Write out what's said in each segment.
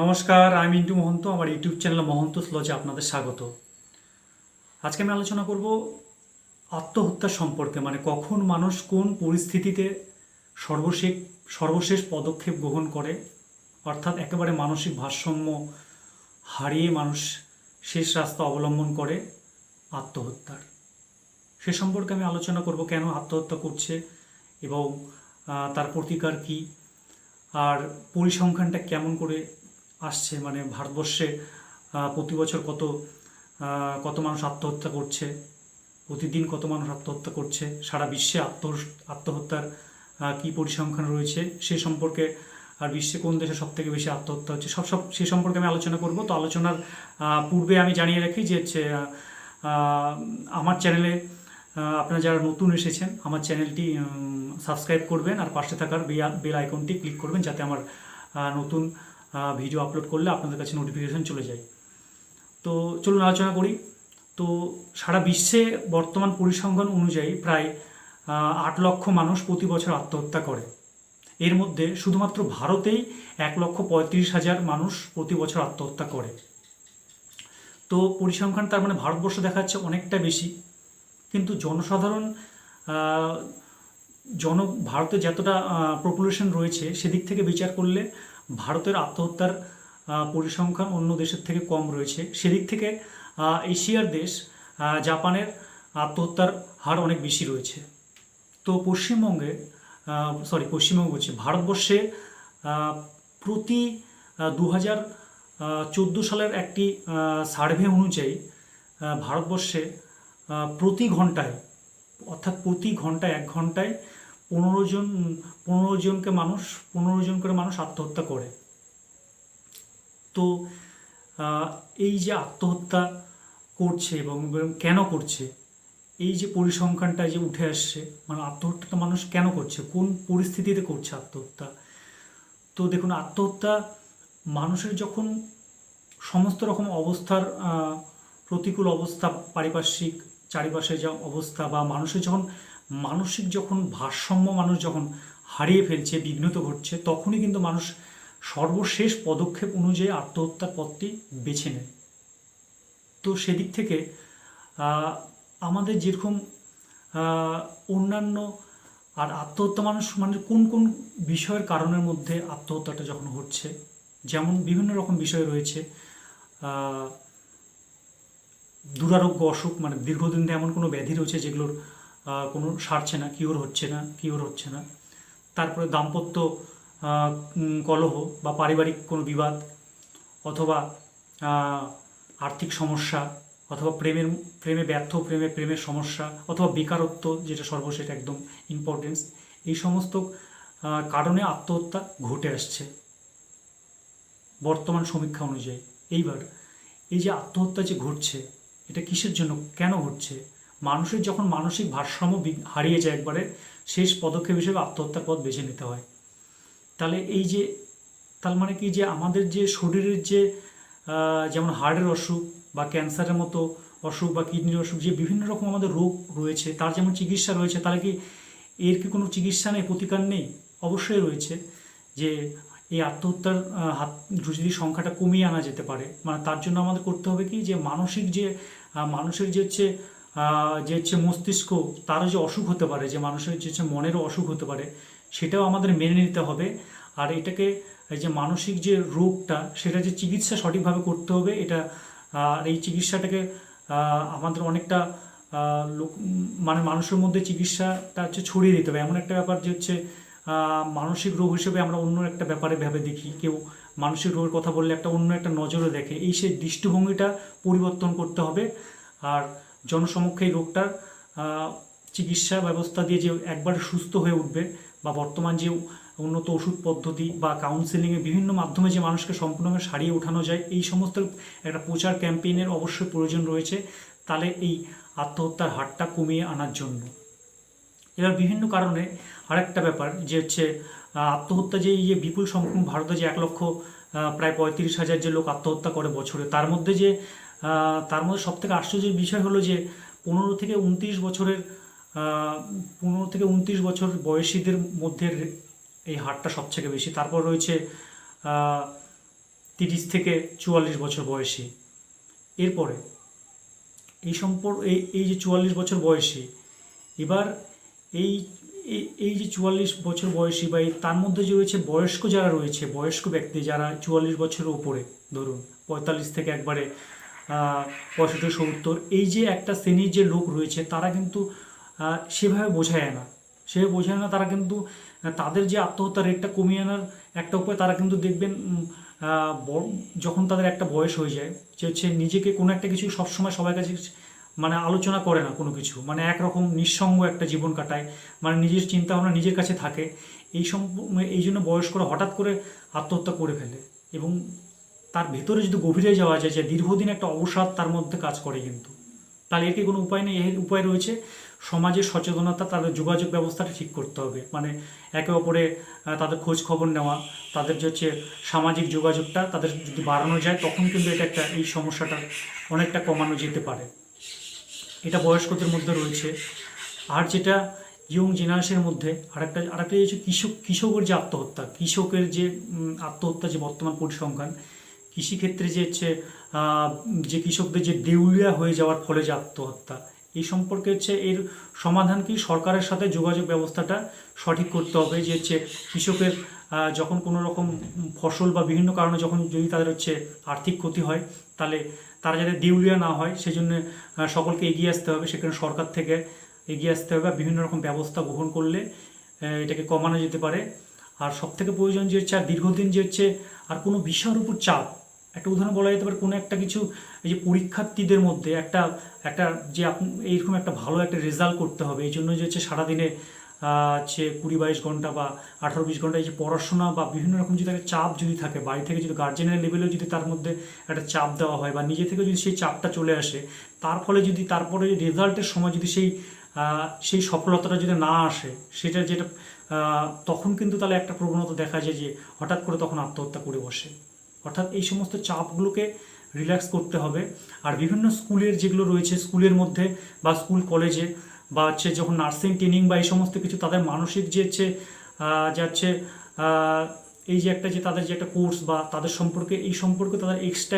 নমস্কার, আমি মিন্টু মহন্ত। আমার ইউটিউব চ্যানেল মহন্ত স্লজে আপনাদের স্বাগত। আজকে আমি আলোচনা করব আত্মহত্যা সম্পর্কে, মানে কখন মানুষ কোন পরিস্থিতিতে সর্বশেষ সর্বশেষ পদক্ষেপ গ্রহণ করে, অর্থাৎ একেবারে মানসিক ভারসাম্য হারিয়ে মানুষ শেষ রাস্তা অবলম্বন করে আত্মহত্যার। সে সম্পর্কে আমি আলোচনা করব কেন আত্মহত্যা করছে এবং তার প্রতিকার কী, আর পরিসংখ্যানটা কেমন করে আসছে, মানে ভারতবর্ষে প্রতি বছর কত মানুষ আত্মহত্যা করছে, প্রতিদিন কত মানুষ আত্মহত্যা করছে, সারা বিশ্বে আত্মহত্যার কী পরিসংখ্যান রয়েছে সে সম্পর্কে, আর বিশ্বে কোন দেশে সবথেকে বেশি আত্মহত্যা হচ্ছে, সব সে সম্পর্কে আমি আলোচনা করব। তো আলোচনার পূর্বে আমি জানিয়ে রাখি যে আমার চ্যানেলে আপনারা যারা নতুন এসেছেন আমার চ্যানেলটি সাবস্ক্রাইব করবেন আর পাশে থাকার বেল আইকনটি ক্লিক করবেন, যাতে আমার নতুন ভিডিও আপলোড করলে আপনাদের কাছে নোটিফিকেশান চলে যায়। তো চলুন আলোচনা করি। তো সারা বিশ্বে বর্তমান পরিসংখ্যান অনুযায়ী প্রায় 8 লক্ষ মানুষ প্রতি বছর আত্মহত্যা করে। এর মধ্যে শুধুমাত্র ভারতেই 1,35,000 মানুষ প্রতি বছর আত্মহত্যা করে। তো পরিসংখ্যান তার মানে ভারতবর্ষ দেখা যাচ্ছে অনেকটা বেশি, কিন্তু জনসাধারণ ভারতে যতটা পপুলেশন রয়েছে সেদিক থেকে বিচার করলে ভারতের আত্মহত্যার পরিসংখ্যান অন্য দেশের থেকে কম রয়েছে। সেদিক থেকে এশিয়ার দেশ জাপানের আত্মহত্যার হার অনেক বেশি রয়েছে। তো পশ্চিমবঙ্গে বলছি, ভারতবর্ষে প্রতি 2014 সালের একটি সার্ভে অনুযায়ী ভারতবর্ষে প্রতি ঘন্টায়, অর্থাৎ প্রতি ঘন্টায় 1 ঘন্টায় 15 জন করে মানুষ আত্মহত্যা করে। তো এই যে আত্মহত্যা করছে এবং কেন করছে, এই যে পরিসংখ্যানটা যে উঠে আসছে, মানে আত্মহত্যাটা মানুষ কেন করছে, কোন পরিস্থিতিতে করছে আত্মহত্যা। তো দেখুন, আত্মহত্যা মানুষের যখন সমস্ত রকম অবস্থার প্রতিকূল অবস্থা, পারিপার্শ্বিক চারিপাশে যা অবস্থা, বা মানুষের যখন মানসিক ভারসাম্য মানুষ যখন হারিয়ে ফেলছে, বিঘ্নিত ঘটছে, তখনই কিন্তু মানুষ সর্বশেষ পদক্ষেপ অনুযায়ী আত্মহত্যার পথটি বেছে নেয়। তো সেদিক থেকে আমাদের যেরকম অন্যান্য আর আত্মহত্যা মানুষ মানে কোন কোন বিষয়ের কারণের মধ্যে আত্মহত্যাটা যখন হচ্ছে, যেমন বিভিন্ন রকম বিষয় রয়েছে। দুরারোগ্য অসুখ, মানে দীর্ঘদিন ধরে এমন কোনো ব্যাধি রয়েছে যেগুলোর কোনো সারছে না, কিওর হচ্ছে না। তারপরে দাম্পত্য কলহ বা পারিবারিক কোনো বিবাদ, অথবা আর্থিক সমস্যা, অথবা প্রেমের সমস্যা, অথবা বেকারত্ব, যেটা সর্বশেষ একদম ইম্পর্টেন্স। এই সমস্ত কারণে আত্মহত্যা ঘটে আসছে বর্তমান সমীক্ষা অনুযায়ী। এইবার এই যে আত্মহত্যা যে ঘটছে, এটা কিসের জন্য, কেন ঘটছে? মানুষের যখন মানসিক ভারসাম্য হারিয়ে যায় একবারে, শেষ পদক্ষেপ হিসেবে আত্মহত্যার পথ বেছে নিতে হয়। তাহলে তার মানে কি, যে আমাদের যে শরীরের যে যেমন হার্টের অসুখ বা ক্যান্সারের মতো অসুখ বা কিডনির অসুখ, যে বিভিন্ন রকম আমাদের রোগ রয়েছে, তার যেমন চিকিৎসা রয়েছে, তাহলে কি এর কি কোনো চিকিৎসা নেই, প্রতিকার নেই? অবশ্যই রয়েছে। যে এই আত্মহত্যার যদি সংখ্যাটা কমিয়ে আনা যেতে পারে, মানে তার জন্য আমাদের করতে হবে কি, যে মানসিক যে মানুষের যে হচ্ছে মস্তিষ্ক, তারও যে অসুখ হতে পারে, যে মানুষের যে হচ্ছে মনেরও অসুখ হতে পারে, সেটাও আমাদের মেনে নিতে হবে। আর এটাকে, এই যে মানসিক যে রোগটা, সেটা যে চিকিৎসা সঠিকভাবে করতে হবে। এই চিকিৎসাটাকে আমাদের অনেকটা মানে মানুষের মধ্যে চিকিৎসাটা হচ্ছে ছড়িয়ে দিতে হবে। এমন একটা ব্যাপার যে হচ্ছে মানসিক রোগ হিসেবে আমরা অন্য একটা ব্যাপারে ভেবে দেখি, কেউ মানসিক রোগের কথা বললে অন্য একটা নজরে দেখে। সেই দৃষ্টিভঙ্গিটা পরিবর্তন করতে হবে। আর জনসমক্ষে এই রোগটার চিকিৎসা ব্যবস্থা দিয়ে যে একবারে সুস্থ হয়ে উঠবে, বা বর্তমান যে উন্নত ওষুধ পদ্ধতি বা কাউন্সেলিংয়ের বিভিন্ন মাধ্যমে যে মানুষকে সম্পূর্ণভাবে সারিয়ে ওঠানো যায়, এই সমস্ত একটা প্রচার ক্যাম্পেইনের অবশ্যই প্রয়োজন রয়েছে, তাহলে এই আত্মহত্যার হারটা কমিয়ে আনার জন্য। এবার বিভিন্ন কারণে আরেকটা ব্যাপার যে হচ্ছে আত্মহত্যা, যে এই যে বিপুল সংখ্যক ভারতে যে 1 লক্ষ প্রায় 35,000 যে লোক আত্মহত্যা করে বছরে, তার মধ্যে সবথেকে আশ্চর্যের বিষয় হলো যে 15 থেকে 29 বছর বয়সীদের মধ্যে এই হারটা সবথেকে বেশি। তারপর রয়েছে 30 থেকে 44 বছর বয়সী। এরপরে এই যে 44 বছর বয়সী, এবার এই এই যে 44 বছর বয়সী বা তার মধ্যে যে রয়েছে বয়স্ক যারা রয়েছে, বয়স্ক ব্যক্তি যারা 44 বছরের উপরে, ধরুন 45 থেকে একবারে 65-70, এই যে একটা শ্রেণীর যে লোক রয়েছে তারা কিন্তু সেভাবে বোঝায় না, তারা কিন্তু তাদের যে আত্মহত্যা রেটটা কমিয়ে আনার একটা উপায়, তারা কিন্তু দেখবেন যখন তাদের একটা বয়স হয়ে যায় যে হচ্ছে নিজেকে কোনো একটা কিছু সবসময় সবার কাছে মানে আলোচনা করে না কোনো কিছু, মানে একরকম নিঃসঙ্গ একটা জীবন কাটায়, মানে নিজের চিন্তাভাবনা নিজের কাছে থাকে। এই জন্য বয়স্করা হঠাৎ করে আত্মহত্যা করে ফেলে। এবং তার ভেতরে যদি গভীরে যাওয়া যায় যে দীর্ঘদিন একটা অবসাদ তার মধ্যে কাজ করে, কিন্তু তাহলে এর কি কোনো উপায় নেই? এর উপায় রয়েছে সমাজের সচেতনতা, তাদের যোগাযোগ ব্যবস্থাটা ঠিক করতে হবে, মানে একে অপরে তাদের খোঁজ খবর নেওয়া, তাদের যে হচ্ছে সামাজিক যোগাযোগটা তাদের যদি বাড়ানো যায়, তখন কিন্তু এটা একটা এই সমস্যাটা অনেকটা কমানো যেতে পারে। এটা বয়স্কদের মধ্যে রয়েছে। আর যেটা ইয়ং জেনারেশনের মধ্যে আরেকটা হচ্ছে কৃষকের যে আত্মহত্যা, কৃষকের যে আত্মহত্যা, যে বর্তমান পরিসংখ্যান কৃষিক্ষেত্রে যে হচ্ছে যে কৃষকদের যে দেউলিয়া হয়ে যাওয়ার ফলে যে আত্মহত্যা, এই সম্পর্কে হচ্ছে এর সমাধান কি? সরকারের সাথে যোগাযোগ ব্যবস্থাটা সঠিক করতে হবে। যে হচ্ছে কৃষকের যখন কোনো রকম ফসল বা বিভিন্ন কারণে যখন যদি তাদের হচ্ছে আর্থিক ক্ষতি হয়, তাহলে তারা যাতে দেউলিয়া না হয় সেজন্য সকলকে এগিয়ে আসতে হবে, সেখানে সরকার থেকে এগিয়ে আসতে হবে, বিভিন্ন রকম ব্যবস্থা গ্রহণ করলে এটাকে কমানো যেতে পারে। আর সবথেকে প্রয়োজন যে হচ্ছে আর দীর্ঘদিন যে হচ্ছে আর কোনো বিষয়ের উপর চাপ, একটা উদাহরণ বলা যেতে পারে, কোনো একটা কিছু, এই যে পরীক্ষার্থীদের মধ্যে একটা একটা যে এইরকম একটা ভালো একটা রেজাল্ট করতে হবে, এই জন্য যে হচ্ছে সারাদিনে হচ্ছে 20-22 ঘন্টা বা 18-20 ঘন্টা এই যে পড়াশোনা বা বিভিন্ন রকম যদি একটা চাপ যদি থাকে, বাড়ি থেকে যদি গার্জেনের লেভেলেও যদি তার মধ্যে একটা চাপ দেওয়া হয় বা নিজে থেকে যদি সেই চাপটা চলে আসে, তার ফলে যদি তারপরে রেজাল্টের সময় যদি সেই সফলতাটা যদি না আসে, সেটা যেটা তখন কিন্তু তাহলে একটা প্রবণতা দেখা যায় যে হঠাৎ করে তখন আত্মহত্যা করে বসে। অর্থাৎ এই সমস্ত চাপগুলোকে রিল্যাক্স করতে হবে। আর বিভিন্ন স্কুলের যেগুলো রয়েছে, স্কুলের মধ্যে বা স্কুল কলেজে বা হচ্ছে যখন নার্সিং ট্রেনিং বা এই সমস্ত কিছু, তাদের মানসিক যে হচ্ছে যাচ্ছে এই যে একটা যে তাদের যে একটা কোর্স বা তাদের সম্পর্কে এই সম্পর্কে তাদের এক্সট্রা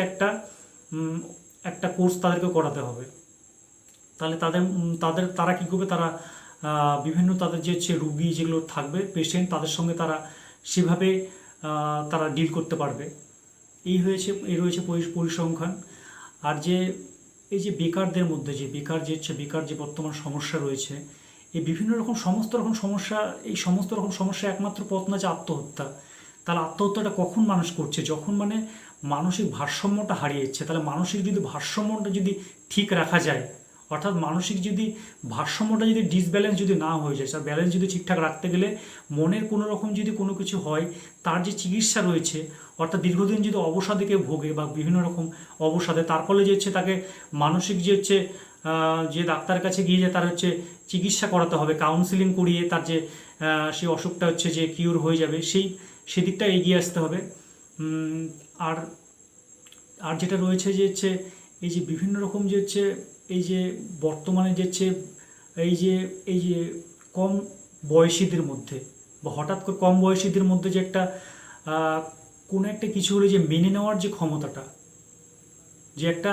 একটা কোর্স তাদেরকে করাতে হবে। তাহলে তারা কী করবে, তারা বিভিন্ন তাদের যে হচ্ছে রুগী যেগুলো থাকবে, পেশেন্ট, তাদের সঙ্গে তারা সেভাবে তারা ডিল করতে পারবে। এই রয়েছে পরিসংখ্যান। আর যে এই যে বেকারদের মধ্যে যে বেকার যে বর্তমান সমস্যা রয়েছে, এই সমস্ত রকম সমস্যা, এই সমস্ত রকম সমস্যা একমাত্র পথ না যে আত্মহত্যা। তাহলে আত্মহত্যাটা কখন মানুষ করছে? যখন মানে মানসিক ভারসাম্যটা হারিয়ে যাচ্ছে। তাহলে মানসিক যদি ভারসাম্যটা যদি ঠিক রাখা যায়, অর্থাৎ মানসিক যদি ভারসাম্যটা যদি ডিসব্যালেন্স যদি না হয়ে যায়, তার ব্যালেন্স যদি ঠিকঠাক রাখতে গেলে মনের কোনো রকম যদি কোনো কিছু হয়, তার যে চিকিৎসা রয়েছে, অর্থাৎ দীর্ঘদিন যদি অবসাদে কেউ ভোগে বা বিভিন্ন রকম অবসাদে, তার ফলে যে হচ্ছে তাকে মানসিক যে হচ্ছে যে ডাক্তারের কাছে গিয়ে যে তার হচ্ছে চিকিৎসা করাতে হবে, কাউন্সিলিং করিয়ে তার যে সেই অসুখটা হচ্ছে যে কিওর হয়ে যাবে, সেদিকটা এগিয়ে আসতে হবে। আর আর যেটা রয়েছে যে হচ্ছে এই যে বিভিন্ন রকম যে হচ্ছে এই যে বর্তমানে যে হচ্ছে এই যে কম বয়সীদের মধ্যে বা হঠাৎ করে কম বয়সীদের মধ্যে যে একটা কোনো একটা কিছু হলে যে মেনে নেওয়ার যে ক্ষমতাটা, যে একটা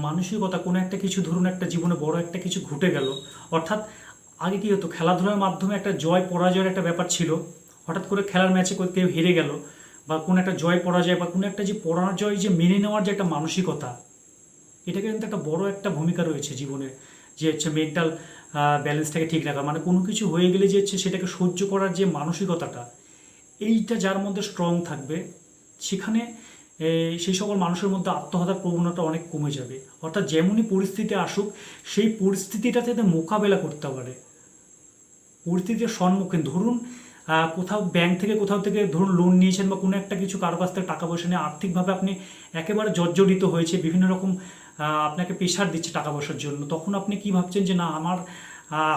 মানসিকতা, কোনো একটা কিছু, ধরুন একটা জীবনে বড় একটা কিছু ঘটে গেল, অর্থাৎ আগে কী হতো, খেলাধুলার মাধ্যমে একটা জয় পরাজয়ের একটা ব্যাপার ছিল, হঠাৎ করে খেলার ম্যাচে কেউ হেরে গেল বা কোনো একটা জয় পরাজয় বা কোনো একটা যে পরাজয় যে মেনে নেওয়ার যে একটা মানসিকতা, এটাকে কিন্তু একটা বড় একটা ভূমিকা রয়েছে জীবনে, যে হচ্ছে মেন্টাল ব্যালেন্সটাকে ঠিক রাখা, মানে কোনো কিছু হয়ে গেলে যে হচ্ছে সেটাকে সহ্য করার যে মানসিকতাটা, এইটা যার মধ্যে স্ট্রং থাকবে, সেখানে সেই সকল মানুষের মধ্যে আত্মহত্যার প্রবণতা অনেক কমে যাবে। অর্থাৎ যেমনই পরিস্থিতি আসুক, সেই পরিস্থিতিটা যাতে মোকাবেলা করতে পারে, পরিস্থিতির সম্মুখীন, ধরুন কোথাও ব্যাংক থেকে কোথাও থেকে ধরুন লোন নিয়েছেন বা কোনো একটা কিছু কারো কাছ থেকে টাকা পয়সা নিয়ে আর্থিকভাবে আপনি একেবারে জর্জরিত হয়েছে, বিভিন্ন রকম আপনাকে প্রেশার দিচ্ছে টাকা পয়সার জন্য, তখন আপনি কি ভাবছেন যে না, আমার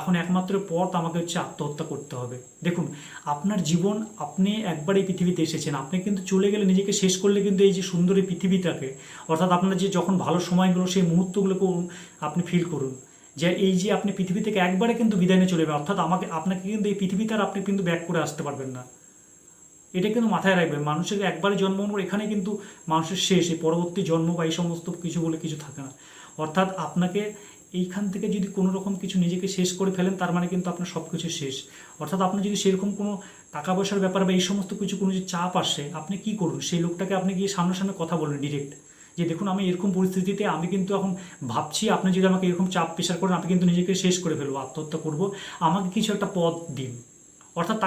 এখন একমাত্র পথ আমাকে হচ্ছে আত্মহত্যা করতে হবে। দেখুন, আপনার জীবন, আপনি একবার এই পৃথিবীতে এসেছেন, আপনি কিন্তু চলে গেলে, নিজেকে শেষ করলে কিন্তু এই যে সুন্দর এই পৃথিবীটাকে, অর্থাৎ আপনার যে যখন ভালো সময়গুলো, সেই মুহূর্তগুলোকে আপনি ফিল করুন, যে এই যে আপনি পৃথিবী থেকে একবারে কিন্তু বিদায় নিয়ে চলে যাবে, অর্থাৎ আপনাকে কিন্তু এই পৃথিবীতে আর আপনি কিন্তু ব্যাক করে আসতে পারবেন না। এটা কিন্তু মাথায় রাখবেন। মানুষের একবারই জন্মগ্রহণ করে এখানে কিন্তু মানুষের শেষ, এই পরবর্তী জন্ম বা এই সমস্ত কিছু বলে কিছু থাকে না। অর্থাৎ আপনাকে এইখান থেকে যদি কোনো রকম কিছু নিজেকে শেষ করে ফেলেন, তার মানে কিন্তু আপনার সব কিছু শেষ। অর্থাৎ আপনি যদি সেরকম কোনো টাকা পয়সার ব্যাপারে বা এই সমস্ত কিছু কোনো যে চাপ আসে, আপনি কি করুন, সেই লোকটাকে আপনি গিয়ে সামনাসামনি কথা বলুন ডিরেক্ট, যে দেখুন আমি এরকম পরিস্থিতিতে আমি কিন্তু এখন ভাবছি, আপনি যদি আমাকে এরকম চাপ প্রেশার করেন, আমি কিন্তু নিজেকে শেষ করে ফেলবো, আত্মহত্যা করবো, আমাকে কিছু একটা পথ দিন। অর্থাৎ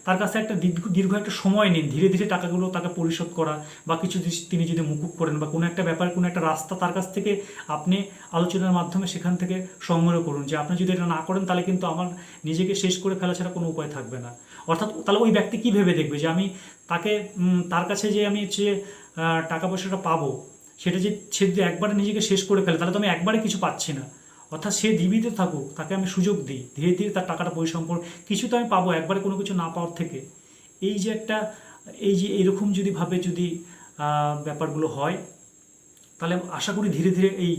তার কাছে একটা দীর্ঘ একটা সময় নিন, ধীরে ধীরে টাকাগুলো তাকে পরিশোধ করা, বা কিছু তিনি যদি মুকুব করেন বা কোনো একটা ব্যাপার, কোনো একটা রাস্তা তার কাছ থেকে আপনি আলোচনার মাধ্যমে সেখান থেকে সংগ্রহ করুন, যে আপনি যদি এটা না করেন তাহলে কিন্তু আমার নিজেকে শেষ করে ফেলা ছাড়া কোনো উপায় থাকবে না। অর্থাৎ তাহলে ওই ব্যক্তি কী ভেবে দেখবে যে আমি তাকে তার কাছে যে আমি যে টাকা পয়সাটা পাবো, সেটা যে সে যদি একবারে নিজেকে শেষ করে ফেলে, তাহলে তো আমি একবারে কিছু পাচ্ছি না। অর্থাৎ সে জীবিত থাকুক, তাকে আমি সুযোগ দিই, ধীরে ধীরে তার টাকাটা পরিসম্পন্ন কিছু তো আমি পাবো একবারে কোনো কিছু না পাওয়ার থেকে। এই যে একটা এই যে এরকম যদি ভাবে যদি ব্যাপারগুলো হয়, তাহলে আশা করি ধীরে ধীরে এই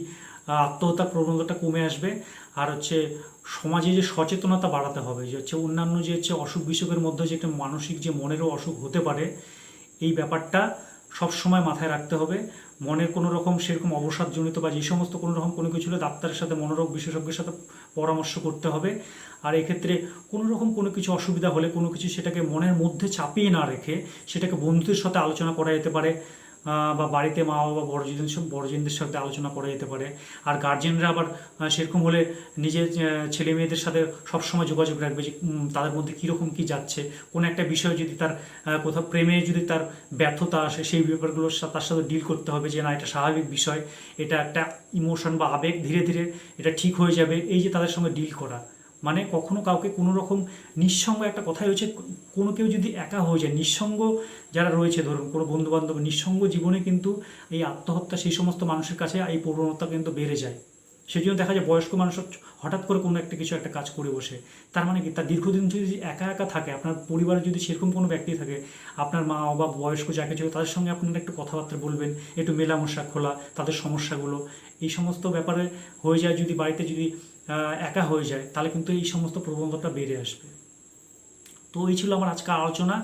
আত্মহত্যার প্রবণতাটা কমে আসবে। আর হচ্ছে সমাজে যে সচেতনতা বাড়াতে হবে, যে হচ্ছে অন্যান্য যে হচ্ছে অসুখ বিসুখের মধ্যে যে একটা মানসিক যে মনেরও অসুখ হতে পারে, এই ব্যাপারটা সবসময় মাথায় রাখতে হবে। মনের কোনো রকম সেরকম অবসাদজনিত বা যে সমস্ত কোনো রকম কোনো কিছু হলে ডাক্তারের সাথে, মনোরোগ বিশেষজ্ঞের সাথে পরামর্শ করতে হবে। আর এক্ষেত্রে কোনো রকম কোনো কিছু অসুবিধা হলে কোনো কিছু সেটাকে মনের মধ্যে চাপিয়ে না রেখে সেটাকে বন্ধুদের সাথে আলোচনা করা যেতে পারে, বা বাড়িতে মা বাবা বড়জনদের সাথে আলোচনা করা যেতে পারে। আর গার্জেনরা আবার সেরকম হলে নিজের ছেলে মেয়েদের সাথে সবসময় যোগাযোগ রাখবে, যে তাদের মধ্যে কীরকম কী যাচ্ছে, কোনো একটা বিষয় যদি তার কোথাও প্রেমে যদি তার ব্যর্থতা আসে, সেই ব্যাপারগুলোর তার সাথে ডিল করতে হবে, যে না এটা স্বাভাবিক বিষয়, এটা একটা ইমোশন বা আবেগ, ধীরে ধীরে এটা ঠিক হয়ে যাবে। এই যে তাদের সঙ্গে ডিল করা, মানে কখনো কাউকে কোনো রকম নিঃসঙ্গ, একটা কথাই হচ্ছে, কোনো কেউ যদি একা হয়ে যায়, নিঃসঙ্গ যারা রয়েছে, ধরুন কোনো বন্ধুবান্ধব, নিঃসঙ্গ জীবনে কিন্তু এই আত্মহত্যা সেই সমস্ত মানুষের কাছে এই প্রবণতা কিন্তু বেড়ে যায়। সেই জন্য দেখা যায় বয়স্ক মানুষ হঠাৎ করে কোনো একটা কিছু একটা কাজ করে বসে, তার মানে কি তার দীর্ঘদিন যদি একা একা থাকে, আপনার পরিবারে যদি সেরকম কোনো ব্যক্তি থাকে, আপনার মা বা বয়স্ক যাকে ছিল, তাদের সঙ্গে আপনারা একটু কথাবার্তা বলবেন, একটু মেলামেশা খোলা, তাদের সমস্যাগুলো, এই সমস্ত ব্যাপারে হয়ে যায়। যদি বাড়িতে যদি একা হয়ে যায়, তাহলে কিন্তু এই সমস্ত প্রবণতাটা বেড়ে আসবে। তো এই ছিল আমার আজকের আলোচনা।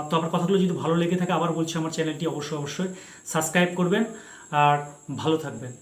তো আমার কথাগুলো যদি ভালো লেগে থাকে, আবার বলছি, আমার চ্যানেলটি অবশ্যই সাবস্ক্রাইব করবেন আর ভালো থাকবেন।